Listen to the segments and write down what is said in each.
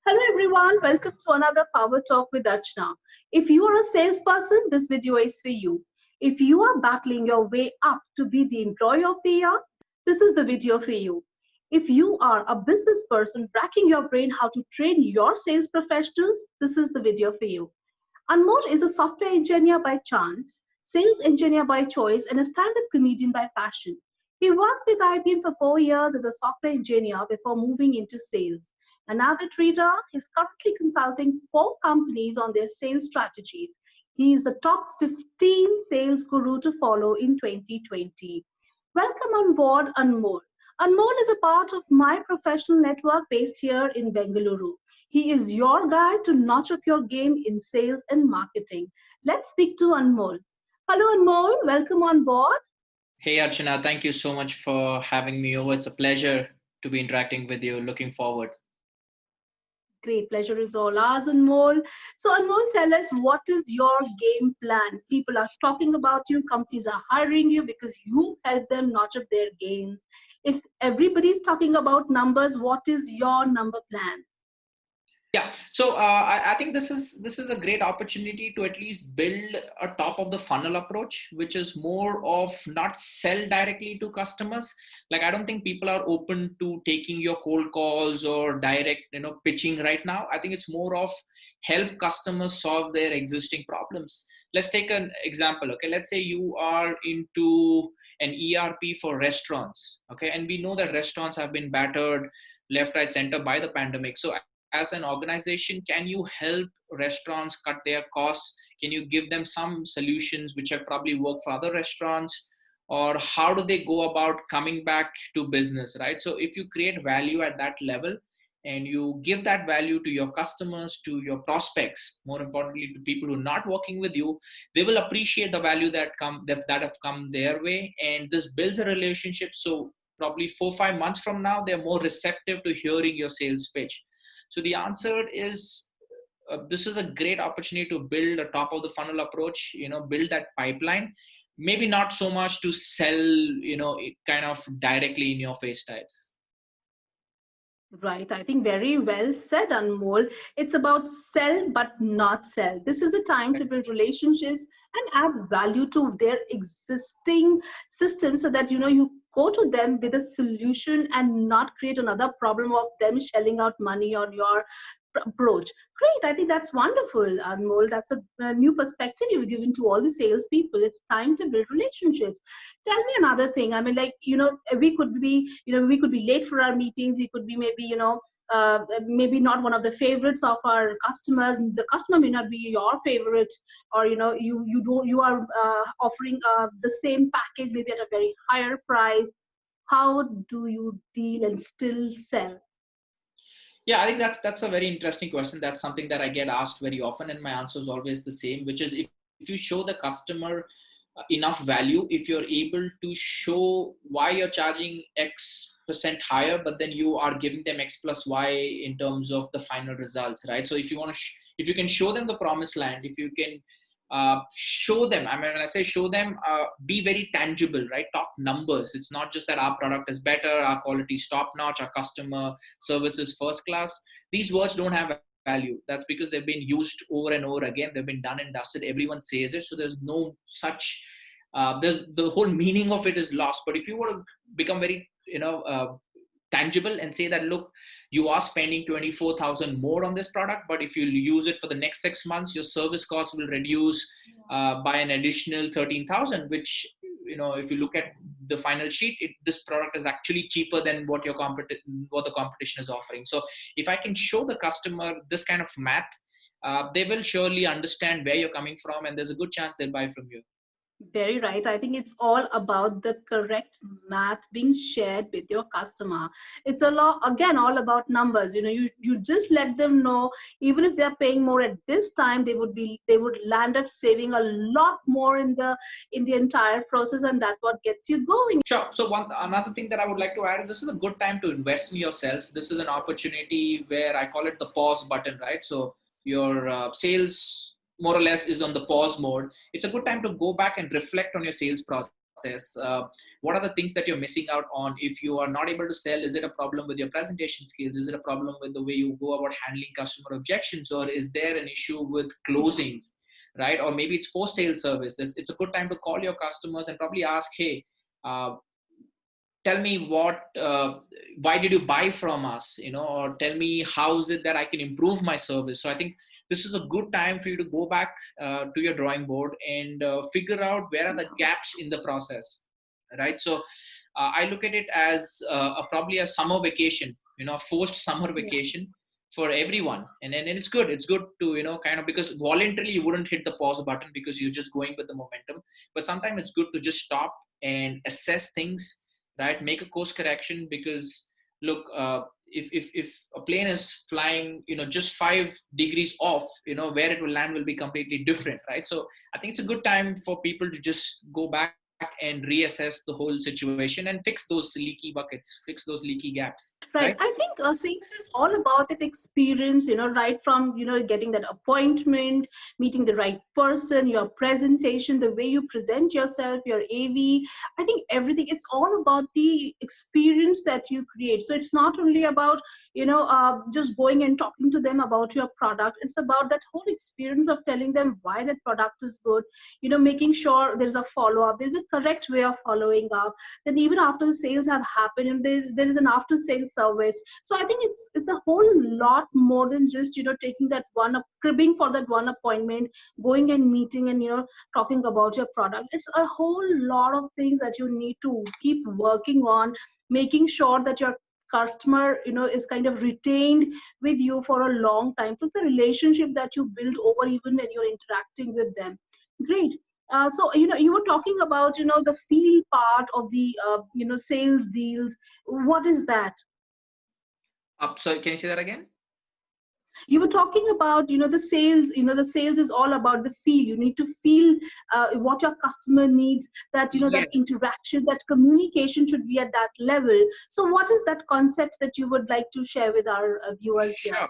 Hello everyone, welcome to another Power Talk with Archana. If you are a salesperson, this video is for you. If you are battling your way up to be the employee of the year, this is the video for you. If you are a business person racking your brain how to train your sales professionals, this is the video for you. Anmol is a software engineer by chance, sales engineer by choice, and a stand-up comedian by passion. He worked with IBM for 4 years as a software engineer before moving into sales. An avid reader, he's currently consulting 4 companies on their sales strategies. He is the top 15 sales guru to follow in 2020. Welcome on board, Anmol. Anmol is a part of my professional network based here in Bengaluru. He is your guy to notch up your game in sales and marketing. Let's speak to Anmol. Hello, Anmol. Welcome on board. Hey Archana, thank you so much for having me over. It's a pleasure to be interacting with you. Looking forward. Great pleasure is all ours, Anmol. So, Anmol, tell us, what is your game plan? People are talking about you, companies are hiring you because you help them notch up their games. If everybody's talking about numbers, what is your number plan? Yeah, so I think this is a great opportunity to at least build a top of the funnel approach, which is more of not sell directly to customers. Like I don't think people are open to taking your cold calls or direct, pitching right now. I think it's more of help customers solve their existing problems. Let's take an example. Okay, let's say you are into an ERP for restaurants. Okay, and we know that restaurants have been battered left, right, center by the pandemic. So as an organization, can you help restaurants cut their costs? Can you give them some solutions which have probably worked for other restaurants? Or how do they go about coming back to business, right? So if you create value at that level and you give that value to your customers, to your prospects, more importantly to people who are not working with you, they will appreciate the value that have come their way, and this builds a relationship. So probably 4 or 5 months from now, they're more receptive to hearing your sales pitch. So the answer is this is a great opportunity to build a top of the funnel approach, build that pipeline, maybe not so much to sell, it kind of directly in your face types. Right. I think very well said, Anmol. It's about sell but not sell. This is a time to build relationships and add value to their existing system so that you go to them with a solution and not create another problem of them shelling out money on your approach. Great. I think that's wonderful, Anmol. That's a new perspective you've given to all the salespeople. It's time to build relationships. Tell me another thing. I mean, like, we could be late for our meetings. We could be maybe, maybe not one of the favorites of our customers. The customer may not be your favorite, or you are offering the same package maybe at a very higher price. How do you deal and still sell? Yeah, I think that's a very interesting question. That's something that I get asked very often, and my answer is always the same, which is if you show the customer enough value, if you're able to show why you're charging X% higher, but then you are giving them X plus Y in terms of the final results, right? So if you want to, if you can show them the promised land, if you can show them, I mean, when I say show them, be very tangible, right? Talk numbers. It's not just that our product is better, our quality is top notch, our customer service is first class. These words don't have value. That's because they've been used over and over again. They've been done and dusted. Everyone says it. So there's no such, the whole meaning of it is lost. But if you want to become very, tangible and say that, look, you are spending 24,000 more on this product, but if you use it for the next 6 months, your service cost will reduce by an additional 13,000, which, if you look at the final sheet, this product is actually cheaper than what what the competition is offering. So if I can show the customer this kind of math, they will surely understand where you're coming from, and there's a good chance they'll buy from you. Very right. I think it's all about the correct math being shared with your customer. It's a lot, again, all about numbers. You just let them know, even if they're paying more at this time, they would land up saving a lot more in the entire process, and that's what gets you going. Sure. So another thing that I would like to add is this is a good time to invest in yourself. This is an opportunity where I call it the pause button, right? So your sales more or less is on the pause mode. It's a good time to go back and reflect on your sales process. process? What are the things that you're missing out on? If you are not able to sell, is it a problem with your presentation skills? Is it a problem with the way you go about handling customer objections? Or is there an issue with closing, right? Or maybe it's post-sale service. It's a good time to call your customers and probably ask, hey, tell me why did you buy from us, or tell me how is it that I can improve my service. So I think this is a good time for you to go back to your drawing board and figure out where are the gaps in the process, right? So I look at it as probably a summer vacation, forced summer vacation for everyone. And it's good to, kind of, because voluntarily you wouldn't hit the pause button because you're just going with the momentum. But sometimes it's good to just stop and assess things, right? Make a course correction, because look, if a plane is flying, just 5 degrees off, where it will land will be completely different, right? So I think it's a good time for people to just go back and reassess the whole situation and fix those leaky buckets, fix those leaky gaps, Right. right? I think sales is all about that experience, right from, getting that appointment, meeting the right person, your presentation, the way you present yourself, your AV. I think everything, it's all about the experience that you create. So it's not only about, just going and talking to them about your product. It's about that whole experience of telling them why that product is good, making sure there's a follow-up, there's a correct way of following up. Then even after the sales have happened, and there is an after sales service. So I think it's a whole lot more than just taking that cribbing for that one appointment, going and meeting and talking about your product. It's a whole lot of things that you need to keep working on, making sure that your customer is kind of retained with you for a long time. So it's a relationship that you build over even when you're interacting with them. Great. So you were talking about the feel part of the sales deals. What is that? So can you say that again? You were talking about the sales. The sales is all about the feel. You need to feel what your customer needs. That that Yes. interaction, that communication should be at that level. So what is that concept that you would like to share with our viewers here? Sure.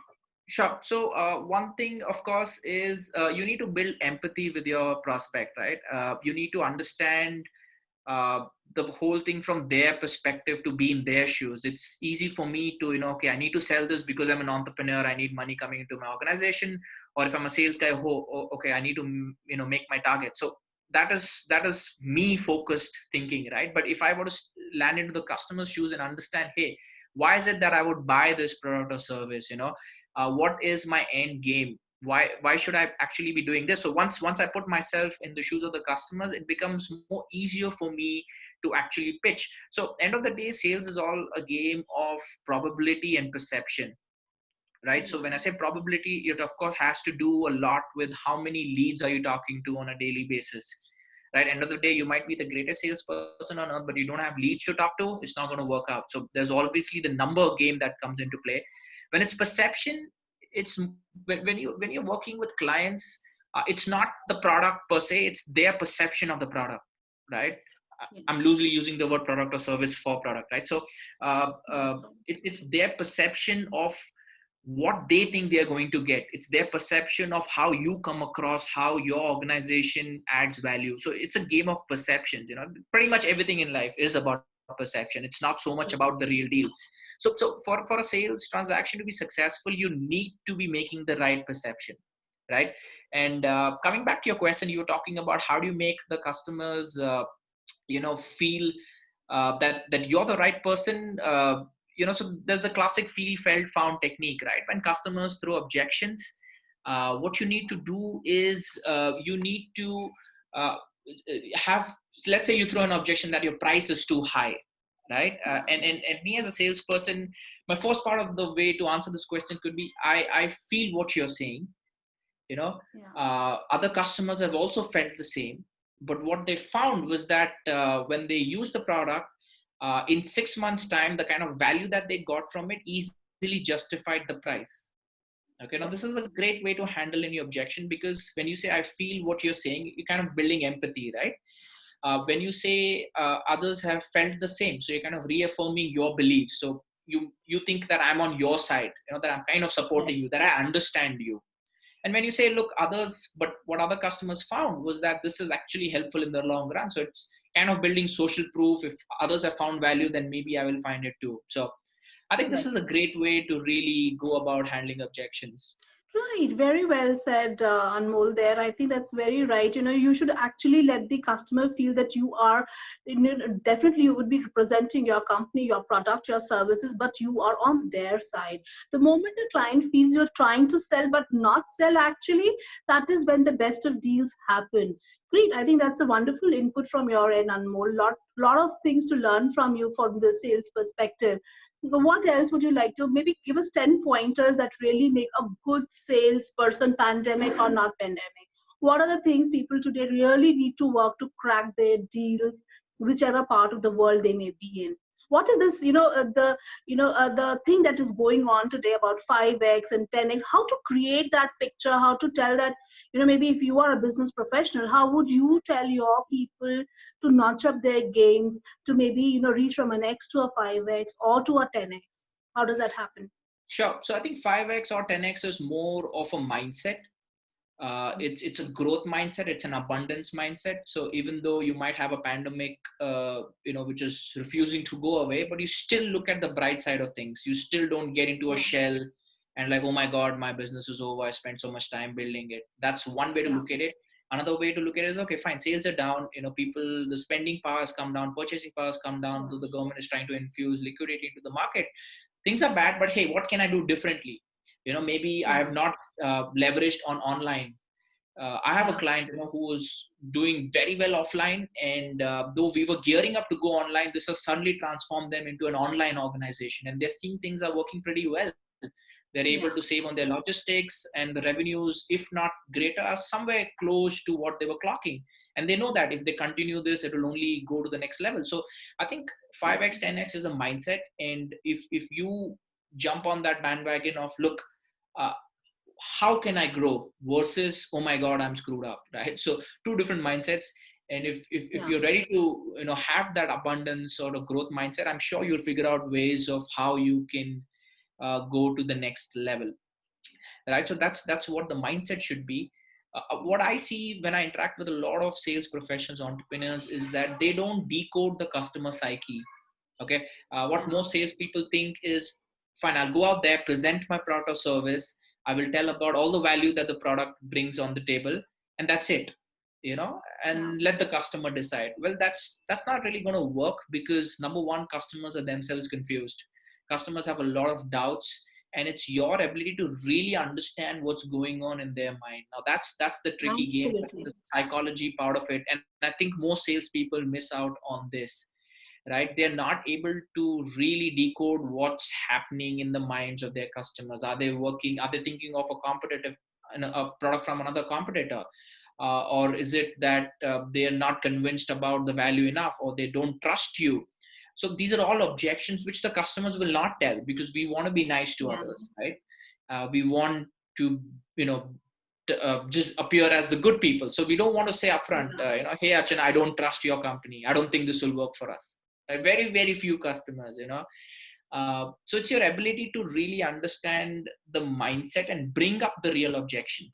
Sure. So one thing, of course, is you need to build empathy with your prospect, right? You need to understand the whole thing from their perspective, to be in their shoes. It's easy for me to, okay, I need to sell this because I'm an entrepreneur. I need money coming into my organization. Or if I'm a sales guy, okay, I need to, make my target. So that is me focused thinking, right? But if I were to land into the customer's shoes and understand, hey, why is it that I would buy this product or service? What is my end game? Why should I actually be doing this? So once I put myself in the shoes of the customers, it becomes more easier for me to actually pitch. So end of the day, sales is all a game of probability and perception, right? So when I say probability, it of course has to do a lot with how many leads are you talking to on a daily basis, right? End of the day, you might be the greatest salesperson on earth, but you don't have leads to talk to, it's not going to work out. So there's obviously the number game that comes into play. When it's perception, it's when you're working with clients, it's not the product per se, it's their perception of the product, right? I'm loosely using the word product or service for product, right? So it's their perception of what they think they're going to get. It's their perception of how you come across, how your organization adds value. So it's a game of perceptions. Pretty much everything in life is about perception. It's not so much about the real deal. So for a sales transaction to be successful, you need to be making the right perception, right? And coming back to your question, you were talking about how do you make the customers feel that you're the right person. So there's the classic feel, felt, found technique, right? When customers throw objections, what you need to do is you need to have, let's say you throw an objection that your price is too high, right? And me as a salesperson, my first part of the way to answer this question could be, I feel what you're saying. Other customers have also felt the same. But what they found was that when they used the product, in 6 months' time, the kind of value that they got from it easily justified the price. Okay, now this is a great way to handle any objection, because when you say, I feel what you're saying, you're kind of building empathy, right? When you say others have felt the same, so you're kind of reaffirming your beliefs. So you think that I'm on your side, that I'm kind of supporting you, that I understand you. And when you say, look, others, but what other customers found was that this is actually helpful in the long run. So it's kind of building social proof. If others have found value, then maybe I will find it too. So I think this is a great way to really go about handling objections. Right, very well said, Anmol. There, I think that's very right. You should actually let the customer feel that you are, definitely you would be representing your company, your product, your services, but you are on their side. The moment the client feels you're trying to sell but not sell, actually, that is when the best of deals happen. Great. I think that's a wonderful input from your end, Anmol. Lot of things to learn from you from the sales perspective. What else would you like to maybe give us 10 pointers that really make a good salesperson, pandemic or not pandemic? What are the things people today really need to work to crack their deals, whichever part of the world they may be in? What is this, the thing that is going on today about 5X and 10X? How to create that picture, how to tell that, maybe if you are a business professional, how would you tell your people to notch up their games to maybe reach from an X to a 5X or to a 10X? How does that happen? Sure. So I think 5X or 10X is more of a mindset. It's a growth mindset. It's an abundance mindset. So even though you might have a pandemic, which is refusing to go away, but you still look at the bright side of things. You still don't get into a Yeah. shell and like, oh my God, my business is over. I spent so much time building it. That's one way to Yeah. look at it. Another way to look at it is, okay, fine, sales are down. People, the spending powers come down, purchasing powers come down. So the government is trying to infuse liquidity into the market. Things are bad, but hey, what can I do differently? Maybe I Yeah. have not leveraged on online. I have a Yeah. client, who was doing very well offline, and though we were gearing up to go online, this has suddenly transformed them into an online organization, and they're seeing things are working pretty well. They're able Yeah. to save on their logistics, and the revenues, if not greater, are somewhere close to what they were clocking. And they know that if they continue this, it will only go to the next level. So I think 5X, 10X is a mindset, and if you jump on that bandwagon of, look, uh, how can I grow versus, oh my God, I'm screwed up, right? So two different mindsets. And if Yeah. you're ready to, have that abundance sort of growth mindset, I'm sure you'll figure out ways of how you can go to the next level, right? So that's what the mindset should be. What I see when I interact with a lot of sales professionals, entrepreneurs, is that they don't decode the customer psyche. Okay. What Yeah. most salespeople think is, fine, I'll go out there, present my product or service. I will tell about all the value that the product brings on the table, and that's it, Yeah. and let the customer decide. Well, that's not really going to work, because number one, customers are themselves confused. Customers have a lot of doubts, and it's your ability to really understand what's going on in their mind. Now that's the tricky game. That's Absolutely. the psychology part of it. And I think most salespeople miss out on this, right? They're not able to really decode what's happening in the minds of their customers. Are they thinking of a competitive, a product from another competitor? Or is it that they are not convinced about the value enough, or they don't trust you? So these are all objections which the customers will not tell, because we want to be nice to Yeah. others, right? We want to, you know, just appear as the good people. So we don't want to say upfront, Yeah. hey, Achan, I don't trust your company. I don't think this will work for us. Very, very few customers. So it's your ability to really understand the mindset and bring up the real objection,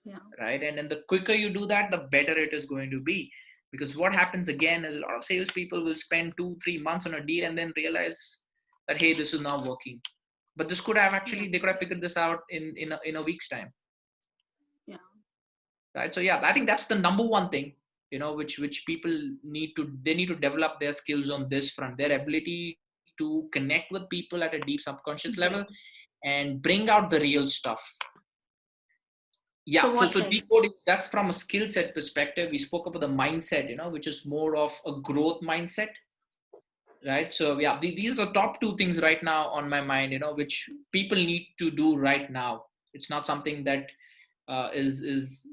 Yeah. right? And then the quicker you do that, the better it is going to be. Because what happens again is, a lot of salespeople will spend 2-3 months on a deal and then realize that, hey, this is not working. But this could have Yeah. actually, they could have figured this out in a week's time, Yeah. right? So yeah, I think that's the number one thing, which people need to develop their skills on this front, their ability to connect with people at a deep subconscious level Great. and bring out the real stuff. So Yeah, so what else? decoding, that's from a skill set perspective. We spoke about the mindset, which is more of a growth mindset, right? So yeah, these are the top two things right now on my mind, which people need to do right now. It's not something that is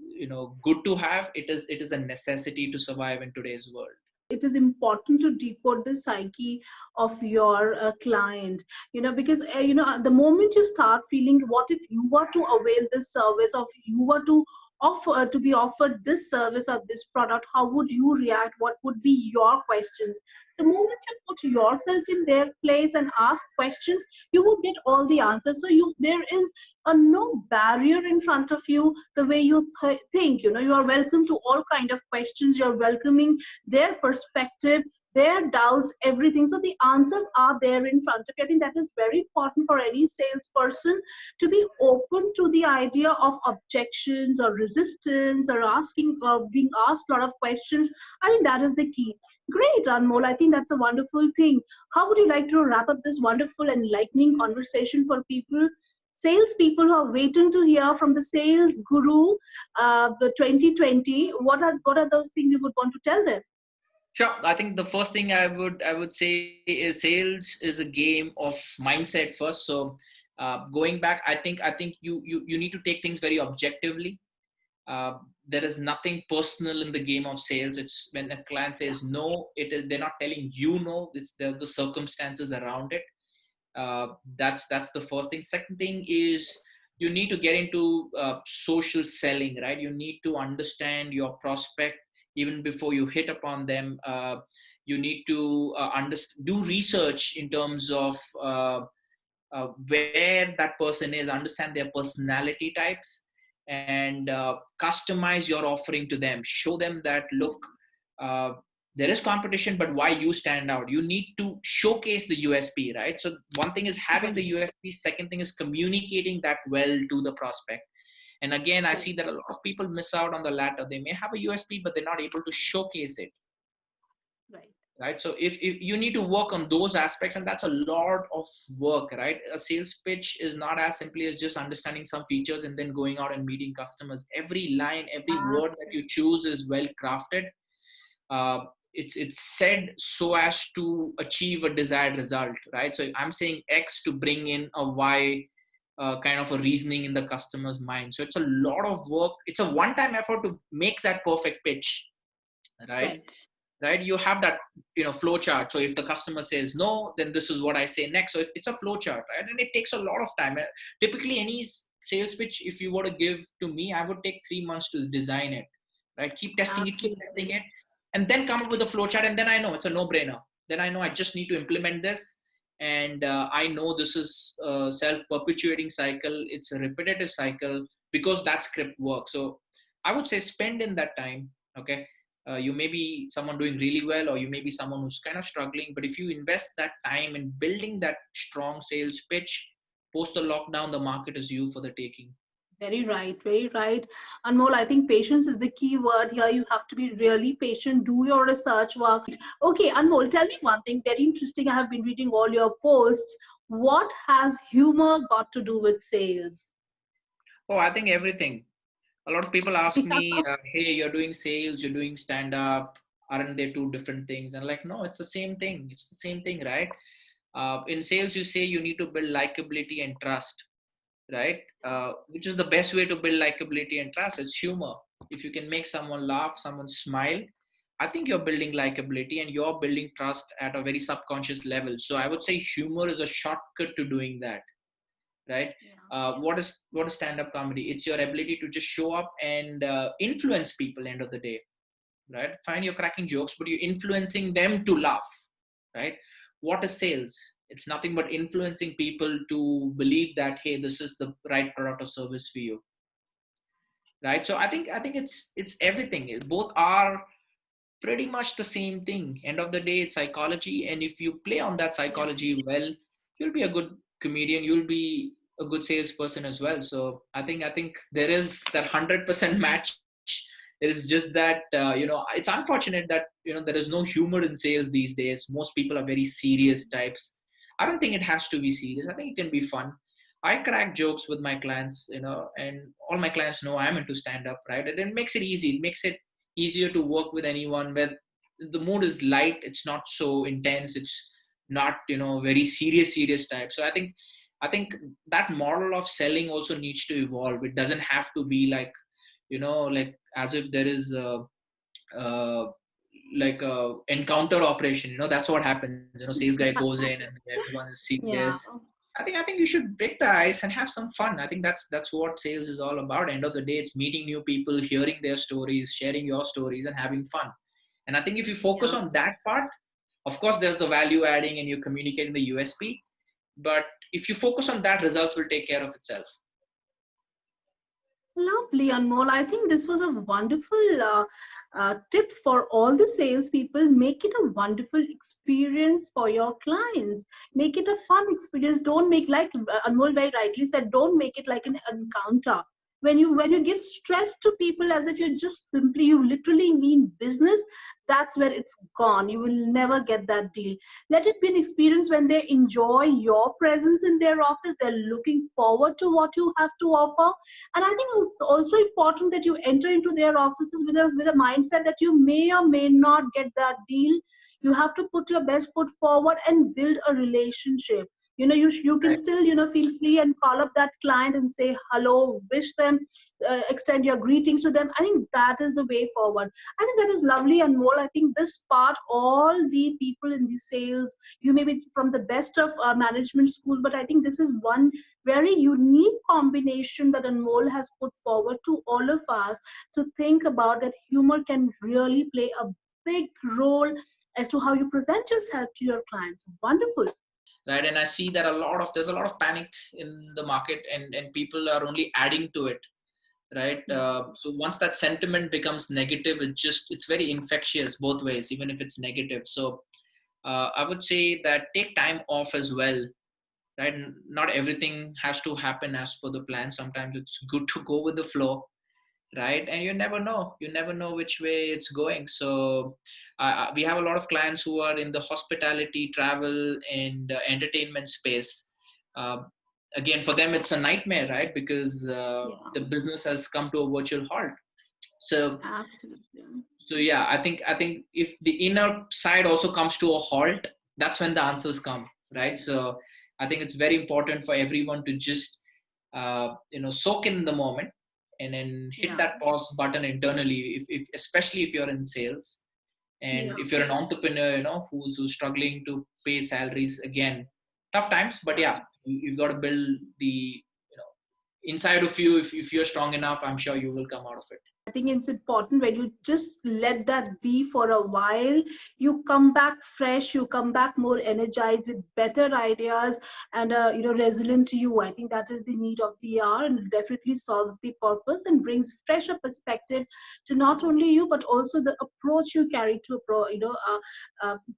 good to have. It is a necessity to survive in today's world. It is important to decode the psyche of your client, because the moment you start feeling, what if you were to avail this service, or you were to offer to be offered this service or this product, how would you react? What would be your questions? The moment you put yourself in their place and ask questions, you will get all the answers. So there is a no barrier in front of you. The way you think, you are welcome to all kind of questions. You're welcoming their perspective, their doubts, everything. So the answers are there in front of you. I think that is very important for any salesperson, to be open to the idea of objections or resistance, or asking or being asked a lot of questions. I think that is the key. Great, Anmol. I think that's a wonderful thing. How would you like to wrap up this wonderful, enlightening conversation for people, salespeople who are waiting to hear from the sales guru, the 2020? What are those things you would want to tell them? Sure. I think the first thing I would say is sales is a game of mindset first. So going back, I think you need to take things very objectively. There is nothing personal in the game of sales. It's when a client says no, they're not telling you no. It's the circumstances around it. That's the first thing. Second thing is you need to get into social selling, right? You need to understand your prospect even before you hit upon them. You need to do research in terms of where that person is, understand their personality types, and customize your offering to them. Show them that, look, uh, there is competition, but why you stand out? You need to showcase the USP, right? So one thing is having the Right. USP. Second thing is communicating that well to the prospect. And again, I Right. see that a lot of people miss out on the latter. They may have a USP, but they're not able to showcase it, Right. right? So if you need to work on those aspects, and that's a lot of work, right? A sales pitch is not as simply as just understanding some features and then going out and meeting customers. Every line, every word that you Absolutely. choose is well crafted. uh, it's said so as to achieve a desired result, right? So I'm saying X to bring in a Y, kind of a reasoning in the customer's mind. So it's a lot of work. It's a one-time effort to make that perfect pitch, right? Right. Right, you have that flow chart. So if the customer says no, then this is what I say next. So it's a flow chart, right? And it takes a lot of time. Typically any sales pitch, if you were to give to me, I would take 3 months to design it, right? Keep testing it, keep testing Absolutely. it, and then come up with a flow chart. And then I know it's a no-brainer. Then I know I just need to implement this. And I know this is a self-perpetuating cycle. It's a repetitive cycle because that script works. So I would say spend in that time. Okay. You may be someone doing really well, or you may be someone who's kind of struggling. But if you invest that time in building that strong sales pitch, post the lockdown, the market is you for the taking. Very right, very right. Anmol, I think patience is the key word here. You have to be really patient, do your research work. Okay, Anmol, tell me one thing very interesting. I have been reading all your posts. What has humor got to do with sales? Oh, I think everything. A lot of people ask me, hey, you're doing sales, you're doing stand up. Aren't they two different things? And like, no, it's the same thing. It's the same thing, right? In sales, you say you need to build likability and trust, right? Which is the best way to build likability and trust? It's humor. If you can make someone laugh, someone smile, I think you're building likability and you're building trust at a very subconscious level. So I would say humor is a shortcut to doing that, right? Yeah. What is stand-up comedy? It's your ability to just show up and influence people. End of the day, right? Fine, you're cracking jokes, but you're influencing them to laugh, right? What is sales? It's nothing but influencing people to believe that, hey, this is the right product or service for you, right? So I think it's everything. Both are pretty much the same thing. End of the day, it's psychology, and if you play on that Yeah. psychology well, you'll be a good comedian. You'll be a good salesperson as well. So I think there is that 100% match. It is just that it's unfortunate that there is no humor in sales these days. Most people are very serious types. I don't think it has to be serious. I think it can be fun. I crack jokes with my clients, and all my clients know I'm into stand up, right? And it makes it easy. It makes it easier to work with anyone where the mood is light. It's not so intense. It's not very serious type. So I think that model of selling also needs to evolve. It doesn't have to be like as if there is uh, like a encounter operation. That's what happens. Sales guy goes in and everyone is Yeah. serious. I think you should break the ice and have some fun. I think that's what sales is all about. End of the day, it's meeting new people, hearing their stories, sharing your stories, and having fun. And I think if you focus Yeah. on that part, of course, there's the value adding and you're communicating the USP. But if you focus on that, results will take care of itself. Lovely, Anmol. I think this was a wonderful tip for all the salespeople. Make it a wonderful experience for your clients. Make it a fun experience. Don't make, like Anmol very rightly said, don't make it like an encounter. When you give stress to people as if you literally mean business, that's where it's gone. You will never get that deal. Let it be an experience when they enjoy your presence in their office. They're looking forward to what you have to offer. And I think it's also important that you enter into their offices with a mindset that you may or may not get that deal. You have to put your best foot forward and build a relationship. You can Right. still feel free and call up that client and say hello, wish them, extend your greetings to them. I think that is the way forward. I think that is lovely and more. I think this part, all the people in the sales, you may be from the best of management schools, but I think this is one very unique combination that Anmol has put forward to all of us to think about, that humor can really play a big role as to how you present yourself to your clients. Wonderful. Right. And I see that there's a lot of panic in the market, and people are only adding to it. Right. Yeah. So once that sentiment becomes negative, it's very infectious both ways, even if it's negative. So I would say that take time off as well. Right. Not everything has to happen as per the plan. Sometimes it's good to go with the flow. Right. And you never know which way it's going. So we have a lot of clients who are in the hospitality, travel, and entertainment space. uh, Again, for them it's a nightmare, right? Because Yeah. the business has come to a virtual halt. So Absolutely. yeah, I think if the inner side also comes to a halt, that's when the answers come, right? So I think it's very important for everyone to just soak in the moment, and then hit Yeah. that pause button internally, if especially if you're in sales, and Yeah. if you're an entrepreneur, who's struggling to pay salaries. Again, tough times, but yeah, you've got to build the inside of you. If you're strong enough, I'm sure you will come out of it. I think it's important when you just let that be for a while, you come back fresh, you come back more energized with better ideas and resilient to you. I think that is the need of the hour, and it definitely solves the purpose and brings fresher perspective to not only you but also the approach you carry to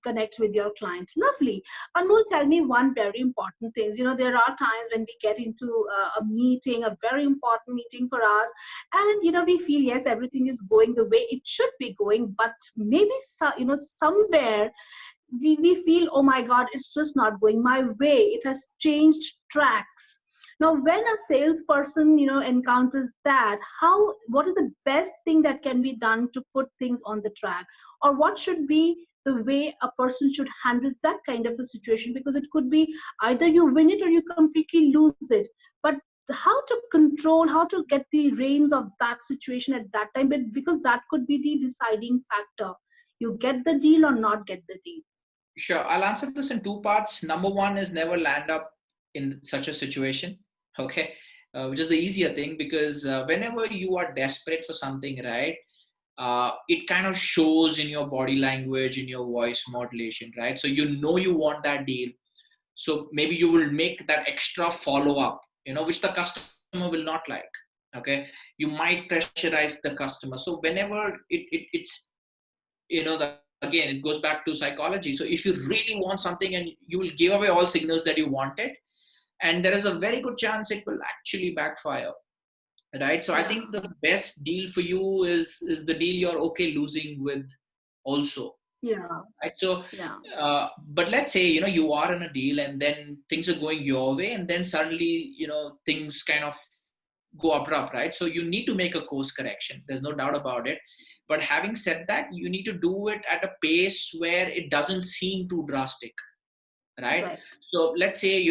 connect with your client. Lovely. Anmol, tell me one very important thing. There are times when we get into a meeting, a very important meeting for us, and we feel yes, everything is going the way it should be going, but maybe somewhere we feel, oh my god, it's just not going my way, it has changed tracks. Now when a salesperson encounters that, what is the best thing that can be done to put things on the track, or what should be the way a person should handle that kind of a situation? Because it could be either you win it or you completely lose it, but how to control, how to get the reins of that situation at that time, but because that could be the deciding factor, you get the deal or not get the deal. Sure. I'll answer this in two parts. Number one is never land up in such a situation. Okay. Which is the easier thing, because whenever you are desperate for something, right, it kind of shows in your body language, in your voice modulation, right? So you want that deal. So maybe you will make that extra follow up, which the customer will not like. Okay. You might pressurize the customer. So whenever it's, again, it goes back to psychology. So if you really want something, and you will give away all signals that you want it, and there is a very good chance it will actually backfire, right? So I Yeah. think the best deal for you is the deal you're okay losing with also, Yeah. right? So Yeah. but let's say you are in a deal, and then things are going your way, and then suddenly things kind of go abrupt, right? So you need to make a course correction, there's no doubt about it. But having said that, you need to do it at a pace where it doesn't seem too drastic, right? Right. So let's say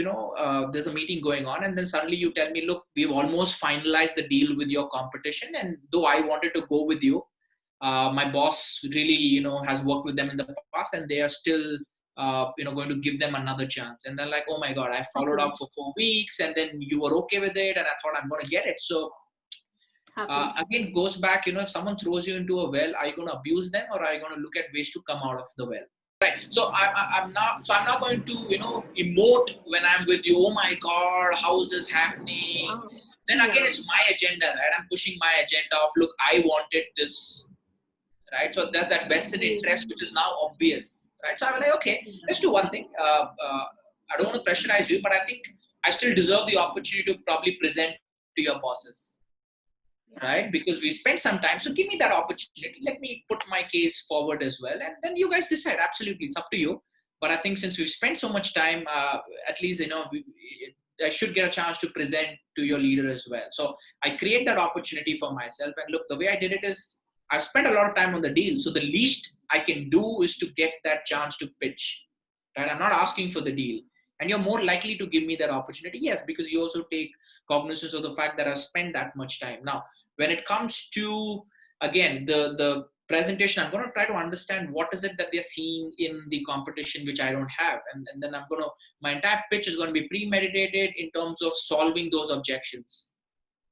there's a meeting going on, and then suddenly you tell me, look, we've almost finalized the deal with your competition, and though I wanted to go with you, my boss really has worked with them in the past, and they are still going to give them another chance. And they're like, oh my God, I followed up Happens. for 4 weeks and then you were okay with it. And I thought I'm going to get it. So Happens. again, goes back, if someone throws you into a well, are you going to abuse them or are you going to look at ways to come out of the well? Right. So I'm not going to, emote when I'm with you. Oh my God, how is this happening? Wow. Then Yeah. again, it's my agenda, right? I'm pushing my agenda of, look, I wanted this, right? So there's that vested interest, which is now obvious, right? So I'm like, okay, let's do one thing. I don't want to pressurize you, but I think I still deserve the opportunity to probably present to your bosses, right? Because we spent some time. So give me that opportunity. Let me put my case forward as well. And then you guys decide. Absolutely. It's up to you. But I think since we've spent so much time, at least, I should get a chance to present to your leader as well. So I create that opportunity for myself. And look, the way I did it is I've spent a lot of time on the deal. So the least I can do is to get that chance to pitch, right? I'm not asking for the deal. And you're more likely to give me that opportunity. Yes, because you also take cognizance of the fact that I've spent that much time. Now, when it comes to, again, the presentation, I'm going to try to understand what is it that they're seeing in the competition, which I don't have. And then my entire pitch is going to be premeditated in terms of solving those objections.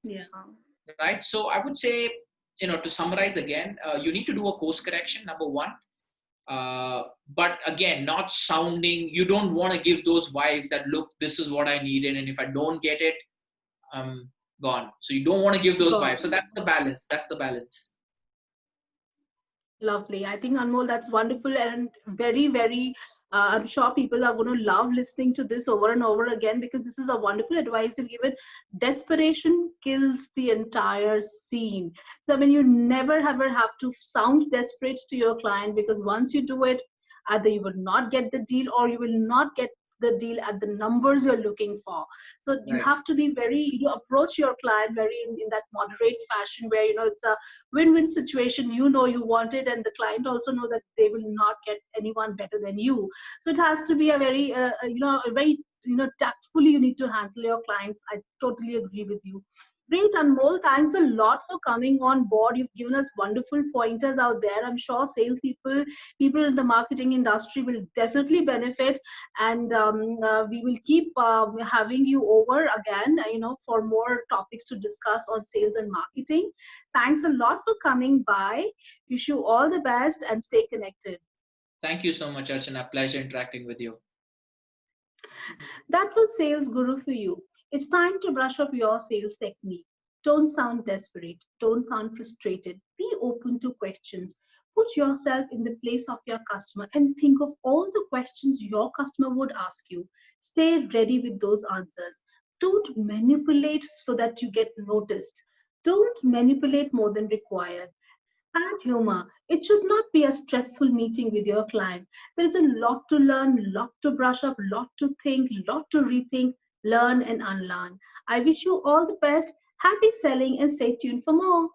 Yeah. Right. So I would say, to summarize again, you need to do a course correction, number one. But again, not sounding, you don't want to give those vibes that, look, this is what I needed. And if I don't get it, I'm gone. So you don't want to give those vibes. So that's the balance. That's the balance. Lovely. I think, Anmol, that's wonderful and very, very, I'm sure people are going to love listening to this over and over again, because this is a wonderful advice you've given. Desperation kills the entire scene. So, I mean, you never ever have to sound desperate to your client, because once you do it, either you will not get the deal or you will not get the deal at the numbers you're looking for. So you have to be very, approach your client very in that moderate fashion where, it's a win-win situation. You want it, and the client also know that they will not get anyone better than you. So it has to be a very, a very, tactfully you need to handle your clients. I totally agree with you. Great, Anmol. Thanks a lot for coming on board. You've given us wonderful pointers out there. I'm sure salespeople, people in the marketing industry will definitely benefit. And we will keep having you over again, for more topics to discuss on sales and marketing. Thanks a lot for coming by. Wish you all the best and stay connected. Thank you so much, Archana. Pleasure interacting with you. That was Sales Guru for you. It's time to brush up your sales technique. Don't sound desperate. Don't sound frustrated. Be open to questions. Put yourself in the place of your customer and think of all the questions your customer would ask you. Stay ready with those answers. Don't manipulate so that you get noticed. Don't manipulate more than required. And humor. It should not be a stressful meeting with your client. There is a lot to learn, lot to brush up, lot to think, lot to rethink, learn and unlearn. I wish you all the best. Happy selling and stay tuned for more.